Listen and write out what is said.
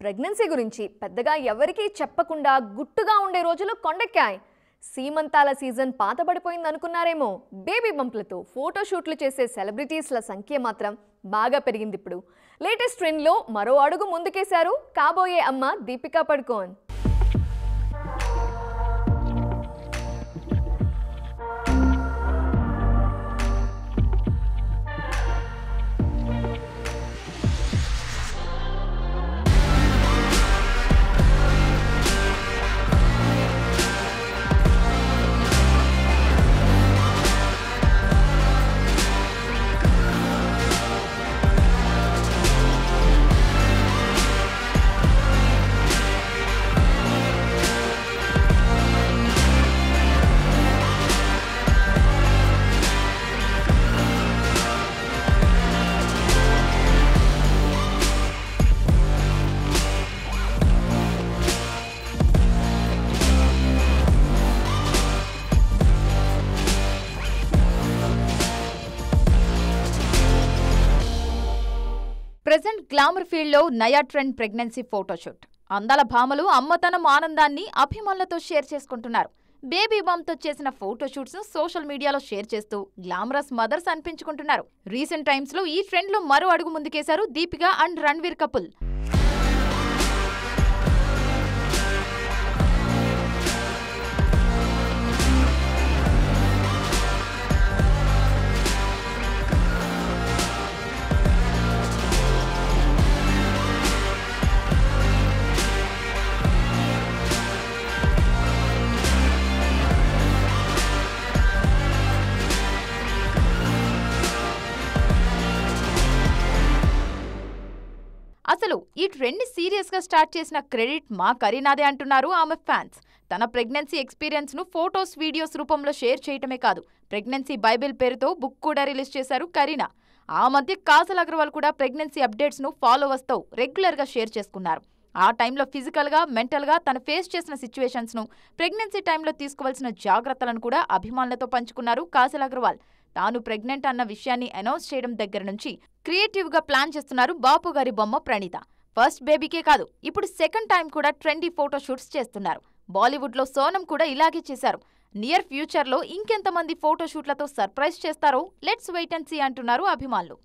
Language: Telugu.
ప్రెగ్నెన్సీ గురించి పెద్దగా ఎవరికీ చెప్పకుండా గుట్టుగా ఉండే రోజులు కొండెక్కాయి. సీమంతాల సీజన్ పాతబడిపోయింది అనుకున్నారేమో. బేబీ బంప్లతో ఫోటోషూట్లు చేసే సెలబ్రిటీస్ల సంఖ్య మాత్రం బాగా పెరిగింది. ఇప్పుడు లేటెస్ట్ ట్రెండ్లో మరో అడుగు ముందుకేశారు కాబోయే అమ్మ దీపికా పడుకోన్. ప్రెజెంట్ గ్లామర్ ఫీల్డ్ లో నయా ట్రెండ్ ప్రెగ్నెన్సీ ఫోటోషూట్. అందాల భామలు అమ్మతనం ఆనందాన్ని అభిమానులతో షేర్ చేసుకుంటున్నారు. బేబీ బంప్ తో చేసిన ఫోటోషూట్స్ ను సోషల్ మీడియాలో షేర్ చేస్తూ గ్లామరస్ మదర్స్ అనిపించుకుంటున్నారు. రీసెంట్ టైమ్స్ లో ఈ ట్రెండ్ లో మరో అడుగు ముందుకేశారు దీపికా అండ్ రణ్వీర్ కపుల్. అసలు ఈ ట్రెండ్ సీరియస్ గా స్టార్ట్ చేసిన క్రెడిట్ మా కరీనాదే అంటున్నారు ఆమె ఫ్యాన్స్. తన ప్రెగ్నెన్సీ ఎక్స్పీరియన్స్ ను ఫోటోస్, వీడియోస్ రూపంలో షేర్ చేయటమే కాదు, ప్రెగ్నెన్సీ బైబిల్ పేరుతో బుక్ కూడా రిలీజ్ చేశారు కరీనా. ఆ మధ్య కాజల్ అగర్వాల్ కూడా ప్రెగ్నెన్సీ అప్డేట్స్ ను ఫాలోవర్స్ తో రెగ్యులర్ గా షేర్ చేసుకున్నారు. ఆ టైంలో ఫిజికల్ గా, మెంటల్ గా తను ఫేస్ చేసిన సిచ్యువేషన్స్ ను, ప్రెగ్నెన్సీ టైంలో తీసుకోవాల్సిన జాగ్రత్తలను కూడా అభిమానులతో పంచుకున్నారు కాజల్ అగర్వాల్. తాను ప్రెగ్నెంట్ అన్న విషయాన్ని అనౌన్స్ చేయడం దగ్గర నుంచి క్రియేటివ్ గా ప్లాన్ చేస్తున్నారు బాపు గారి బొమ్మ ప్రణీత. ఫస్ట్ బేబీకే కాదు, ఇప్పుడు సెకండ్ టైం కూడా ట్రెండీ ఫోటోషూట్స్ చేస్తున్నారు. బాలీవుడ్ లో సోనం కూడా ఇలాగే చేశారు. నియర్ ఫ్యూచర్ లో ఇంకెంతమంది ఫోటోషూట్లతో సర్ప్రైజ్ చేస్తారో లెట్స్ వెయిట్ అండ్ సీ అంటున్నారు అభిమానులు.